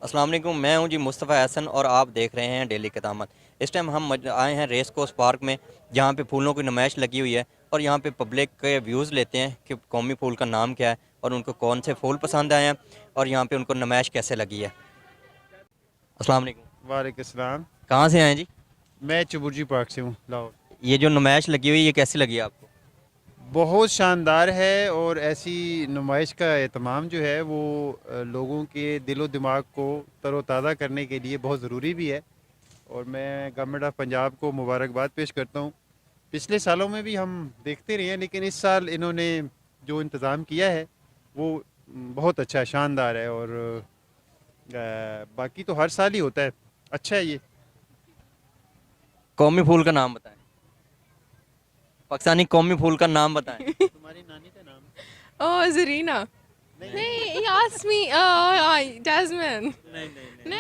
अस्सलाम वालेकुम, मैं हूं जी मुस्तफ़ा हसन और आप देख रहे हैं डेली क़दामत। इस टाइम हम आए हैं रेस कोर्स पार्क में, जहां पे फूलों की नुमाइश लगी हुई है और यहां पे पब्लिक के व्यूज़ लेते हैं कि कौमी फूल का नाम क्या है और उनको कौन से फूल पसंद आए हैं और यहां पे उनको नुमाइश कैसे लगी है। अस्सलाम वालेकुम। वालेकुम सलाम। कहाँ से आए जी? मैं चुबुर्जी पार्क से हूँ, लाहौर। ये जो नुमाइश लगी हुई है, ये कैसी लगी आपको? बहुत शानदार है और ऐसी नुमाइश का एहतमाम जो है वो लोगों के दिलो दिमाग को तरोताज़ा करने के लिए बहुत ज़रूरी भी है। और मैं गवर्नमेंट ऑफ पंजाब को मुबारकबाद पेश करता हूँ। पिछले सालों में भी हम देखते रहे हैं, लेकिन इस साल इन्होंने जो इंतज़ाम किया है वो बहुत अच्छा है, शानदार है। और बाकी तो हर साल ही होता है, अच्छा है ये। कौमी फूल का नाम बताएं। पाकिस्तानी कौमी फूल का नाम बताएं। तुम्हारी नानी का नाम? Oh, Zarina. नहीं Hey, he asked me. Oh, Jasmine. नहीं नहीं No?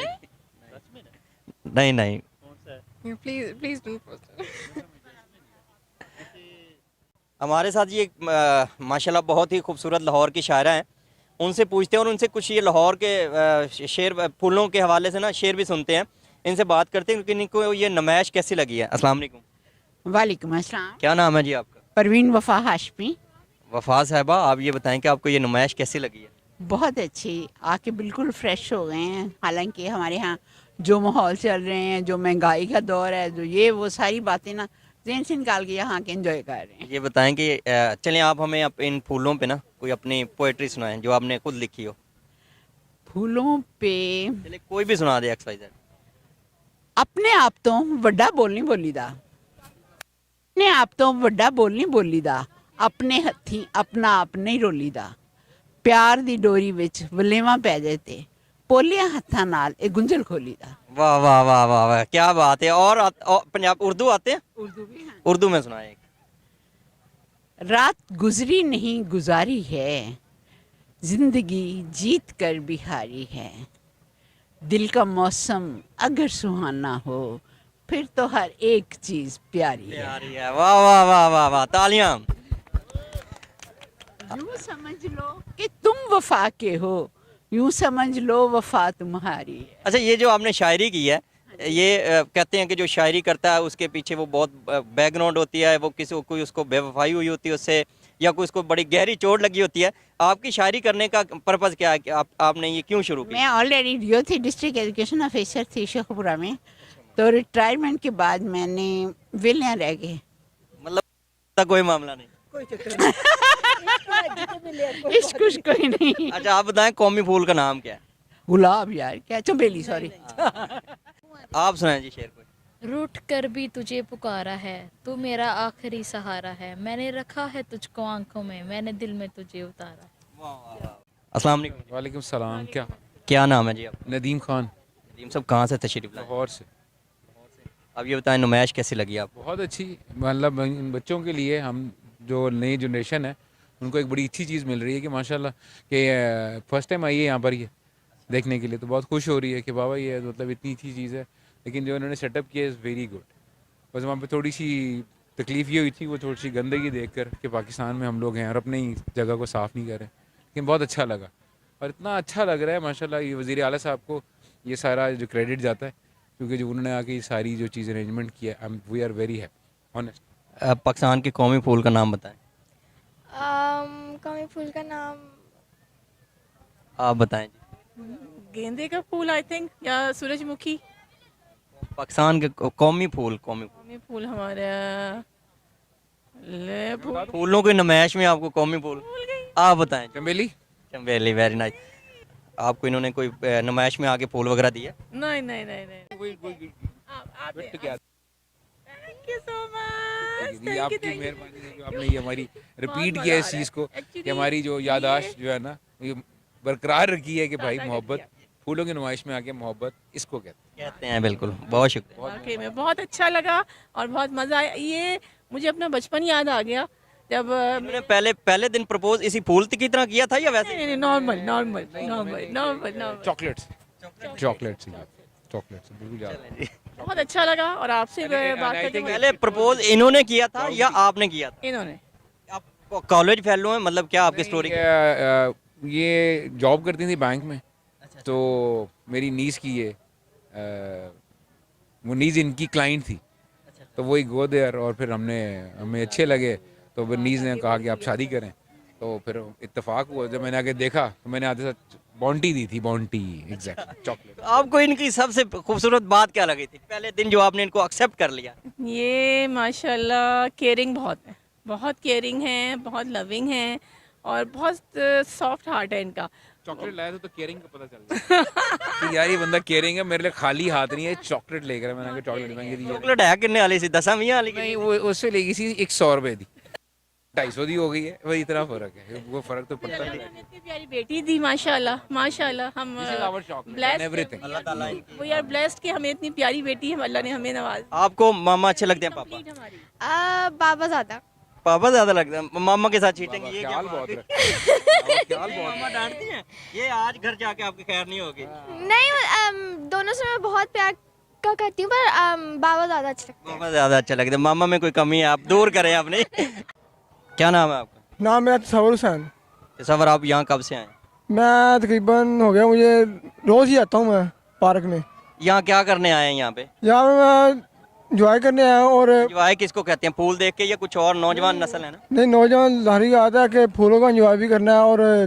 सच में नहीं? नहीं नहीं। कौन सा है? Please don't post it. हमारे साथ ये माशाल्लाह बहुत ही खूबसूरत लाहौर की शायरा हैं। उनसे पूछते हैं और उनसे कुछ ये लाहौर के शेर फूलों के हवाले से ना शेर भी सुनते हैं। इनसे बात करते हैं कि इनको ये नुमाइश कैसी लगी है। अस्सलाम वालेकुम। वालेकुम अस्सलाम। क्या नाम है जी आपका? परवीन वफ़ा हाशमी। वफा साहिबा, आप ये बताएं कि आपको ये नुमाइश कैसी लगी है। बहुत अच्छी, आके बिल्कुल फ्रेश हो गए हैं। हालांकि हमारे यहाँ जो माहौल चल रहे हैं, जो महंगाई का दौर है, जो ये वो सारी बातें ना जहन से निकाल के यहाँ के एंजॉय कर रहे हैं। ये बताएं कि चलें आप हमें इन फूलों पे ना कोई अपनी पोएट्री सुनाएं जो आपने खुद लिखी हो। फूलों पे चलिए कोई भी सुना दे, एक्स वाई जेड। अपने आप तो वड्डा बोलनी बोलीदा, अपने आप तो वड्डा बोलनी बोलीदा, अपने हत्थी अपना आप नहीं रोलीदा, प्यार दी डोरी विच वलेवा पै जाए ते पोलिया हत्थां नाल ए गुंजल खोलीदा। वाह वाह वाह वाह वाह, क्या बात है। और पंजाब उर्दू आते हैं? उर्दू भी है। उर्दू में सुनाए एक। रात गुजरी नहीं गुजारी है, जिंदगी जीत कर बिहारी है, दिल का मौसम अगर सुहाना हो फिर तो हर एक चीज प्यारी है। प्यारी है। वाह वाह वाह वाह वाह, तालियां। यूं समझ लो कि तुम वफा के हो, यूं समझ लो वफा तुम्हारी है। अच्छा, ये जो आपने शायरी की है, ये कहते हैं कि जो शायरी करता है उसके पीछे वो बहुत बैकग्राउंड होती है, वो किसी कोई उसको बेवफाई हुई होती है उससे, या कोई उसको बड़ी गहरी चोट लगी होती है। आपकी शायरी करने का पर्पज़ क्या है कि आपने ये क्यों शुरू की? मैं ऑलरेडी डीओ थी, डिस्ट्रिक्ट एजुकेशन ऑफिसर थी शेखपुरा में। तो रिटायरमेंट के बाद मैंने वेलियां रह गए। मतलब कोई मामला नहीं। कोई चक्कर नहीं। इश्क कुछ कोई नहीं। अच्छा, आप बताएं कौमी फूल का नाम क्या है? गुलाब यार, क्या चमेली, सॉरी। आप सुनाएं जी शेर कोई। रूठ कर भी तुझे पुकारा है, तू मेरा आखिरी सहारा है, मैंने रखा है तुझको आंखों में, मैंने दिल में तुझे उतारा। अस्सलाम वालेकुम। वालेकुम सलाम। क्या नाम है जी आप? नदीम खान, नदीम साहब, कहाँ से तशरीफ लाए? लाहौर से। अब ये बताएं नुमाइश कैसी लगी आपको? बहुत अच्छी, मतलब इन बच्चों के लिए, हम जो नई जनरेशन है उनको एक बड़ी अच्छी चीज़ मिल रही है कि माशाल्लाह कि फर्स्ट टाइम आई है यहाँ पर ये देखने के लिए, तो बहुत खुश हो रही है कि बाबा ये मतलब इतनी अच्छी चीज़ है। लेकिन जो इन्होंने सेटअप किया इज़ वेरी गुड। बस वहाँ पे थोड़ी सी तकलीफ़ ये हुई थी, वो थोड़ी सी गंदगी देख कर कि पाकिस्तान में हम लोग हैं और अपनी जगह को साफ़ नहीं कर रहे, लेकिन बहुत अच्छा लगा और इतना अच्छा लग रहा है माशाल्लाह। ये वज़ीर आला साहब को ये सारा जो क्रेडिट जाता है, क्योंकि जो उन्होंने आके ये सारी जो चीज़ अरेंजमेंट किया है, we are very happy honest. Pakistan के कौमी फूल का नाम बताएं। कौमी फूल का नाम आप बताएं जी। गेंदे का फूल आई थिंक, या सूरजमुखी। पाकिस्तान के कौमी फूल। कौमी फूल हमारे ले फूल फूलों की नुमाइश में आपको कौमी फूल आप बताएं। चमेली। चमेली, वेरी नाइस। आपको इन्होंने कोई नुमाइश में आके फूल वगैरह दिया? नहीं नहीं नहीं नहीं। आप थैंक यू सो मच। आपकी मेहरबानी है जो आपने ये हमारी रिपीट किया इस चीज़ को, कि हमारी जो यादाश्त जो है ना ये बरकरार रखी है कि भाई मोहब्बत, फूलों की नुमाइश में आके मोहब्बत इसको कहते हैं। बिल्कुल, बहुत शुक्रिया। वाकई में बहुत अच्छा लगा और बहुत मज़ा आया। ये मुझे अपना बचपन याद आ गया जब इन्होंने पहले दिन प्रपोज इसी फूल की तरह किया था या वैसे? Normal normal normal normal normal. Chocolates बिल्कुल याद है। बहुत अच्छा लगा और आपसे बात करके पहले प्रपोज इन्होंने किया था या आपने किया था? इन्होंने। आप कॉलेज फेलो हैं, मतलब क्या आपकी स्टोरी? ये जॉब करती थी बैंक में, तो मेरी नीस की है, वो नीस इनकी क्लाइंट थी, तो वही गो देयर, और फिर हमें अच्छे लगे, तो फिर नीस ने कहा कि आप शादी करें। तो फिर इत्तेफाक हुआ, जब मैंने आके देखा तो मैंने आते साथ बॉन्टी दी थी, बॉन्टी एग्जैक्टली चॉकलेट। तो आपको इनकी सबसे खूबसूरत बात क्या लगी थी पहले दिन जो आपने इनको एक्सेप्ट कर लिया? ये माशाल्लाह केयरिंग बहुत है, बहुत केयरिंग है, बहुत लविंग है और बहुत सॉफ्ट हार्ट है इनका। चॉकलेट लाया तो केयरिंग का पता चल गया कि यार ये बंदा केयरिंग है, मेरे लिए खाली हाथ नहीं है, चॉकलेट लेकर मैंने कहा चॉकलेट महंगी दी है। चॉकलेट है कितने वाली सी, 10 वाली की? नहीं, वो उससे लेगी सी 100 रुपए दी, 250 दी हो गई है, वही इतना फर्क है, वो फर्क तो पड़ता है। इतनी प्यारी बेटी दी माशाल्लाह, माशाल्लाह। हम ब्लेस्ड, वी आर ब्लेस्ड कि हमें इतनी प्यारी बेटी है, अल्लाह ने हमें नवाज। आपको मामा अच्छे लगते हैं पापा? हमारी बाबा ज़्यादा। पापा ज्यादा लगता है, मामा के साथ चीटिंग? ये क्या ख्याल बात बहुत है? रखता है। मामा डांटती हैं? ये आज घर जाके आपकी खैर नहीं होगी। नहीं दोनों से मैं बहुत प्यार का करती हूँ पर बाबा ज़्यादा अच्छे लगते हैं। मामा ज्यादा अच्छा लगता है, मामा में कोई कमी है आप दूर करें अपनी। क्या नाम है आपका? नाम मेरा तसव्वुर हुसैन। सफर, आप यहाँ कब से आए? मैं तकरीबन हो गया, मुझे रोज़ ही आता हूँ मैं पार्क में। यहाँ क्या करने आए हैं यहाँ पे? यहाँ पे मैं इंजॉय करने आया हूँ। और एंजॉय किसको कहते हैं, फूल देख के या कुछ और? नौजवान नस्ल है ना? नहीं, नौजवान लाहरी का आता है कि फूलों का इंजॉय भी करना है और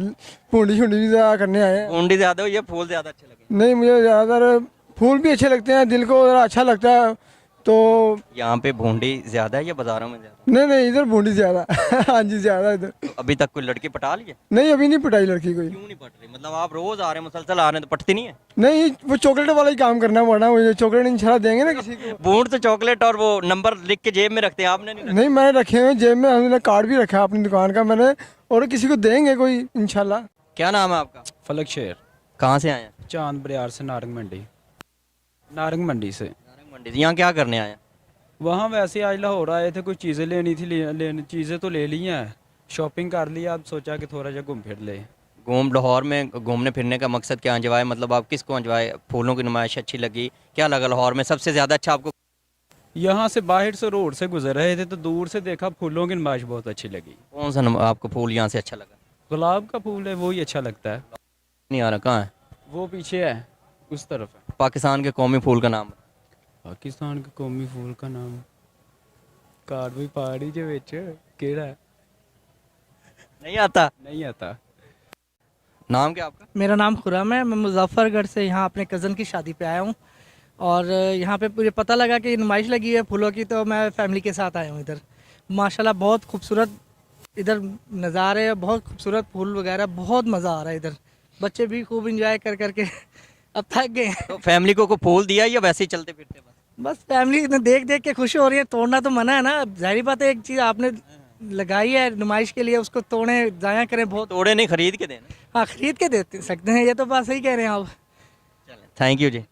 भूडी शुंडी भी ज़्यादा करने आए हैं। ऊंडी ज्यादा हो या फूल ज्यादा अच्छे लगे? नहीं, मुझे ज़्यादातर फूल भी अच्छे लगते हैं, दिल को ज़रा अच्छा लगता है। तो यहाँ पे भूंडी ज्यादा है या बाजारों में ज्यादा? नहीं, इधर भूडी ज़्यादा। हाँ जी, ज़्यादा इधर। तो अभी तक कोई लड़की पटा ली है? नहीं, अभी नहीं पटाई लड़की कोई। क्यों नहीं पट रही? मतलब आप रोज आ रहे हैं, मुसलसल आ रहे हैं, तो पटती नहीं है? नहीं, वो चॉकलेट वाला ही काम करना पड़ना मुझे। चॉकलेट इंशाल्लाह देंगे ना किसी को। बूंद तो चॉकलेट और वो नंबर लिख के जेब में रखते हैं, आपने नहीं रखा? नहीं, मैंने रखे हुए जेब में, हमने कार्ड भी रखा है अपनी दुकान का मैंने, और किसी को देंगे कोई इंशाल्लाह। क्या नाम है आपका? फलक शेर, कहाँ से आए हैं? चांद बरियार से, नारंग मंडी। नारंग मंडी से। नारंग मंडी से। यहाँ क्या करने आए हैं? वहाँ वैसे आज लाहौर आए थे, कुछ चीज़ें लेनी थी, लेनी चीज़ें तो ले ली हैं, शॉपिंग कर लिया, अब सोचा कि थोड़ा सा घूम फिर ले। लाहौर में घूमने फिरने का मकसद क्या अंजवाय, मतलब आप किसको अंजवाय? फूलों की नुमाइश अच्छी लगी, क्या लगा लाहौर में सबसे ज़्यादा अच्छा आपको? यहाँ से बाहर से रोड से गुजर रहे थे तो दूर से देखा, फूलों की नुमाइश बहुत अच्छी लगी। कौन सा आपको फूल यहाँ से अच्छा लगा? गुलाब का फूल है, वही अच्छा लगता है। नहीं आ रहा, कहाँ है? वो पीछे है, उस तरफ है। पाकिस्तान के कौमी फूल का नाम? पाकिस्तान के कौमी फूल का नाम कार्ड भी पहाड़ी के विच केड़ा है? नहीं आता? नहीं आता। नाम क्या आपका? मेरा नाम खुरम है, मैं मुजफ्फरगढ़ से यहाँ अपने कज़न की शादी पे आया हूँ और यहाँ पे मुझे पता लगा कि नुमाइश लगी है फूलों की, तो मैं फैमिली के साथ आया हूँ इधर। माशाल्लाह बहुत खूबसूरत इधर नज़ारे, बहुत खूबसूरत फूल वगैरह, बहुत मज़ा आ रहा है इधर। बच्चे भी खूब इंजॉय कर करके अब थक गए हैं। तो फैमिली को फूल दिया या वैसे ही चलते फिरते? बस फैमिली ने देख देख के खुश हो रही है, तोड़ना तो मना है ना। अब जाहिर बात है, एक चीज़ आपने लगाई है नुमाइश के लिए, उसको तोड़े जाया करें बहुत। तोड़े नहीं, खरीद के देना। हाँ, खरीद के दे सकते हैं, ये तो बात सही कह रहे हैं आप। Thank you ji.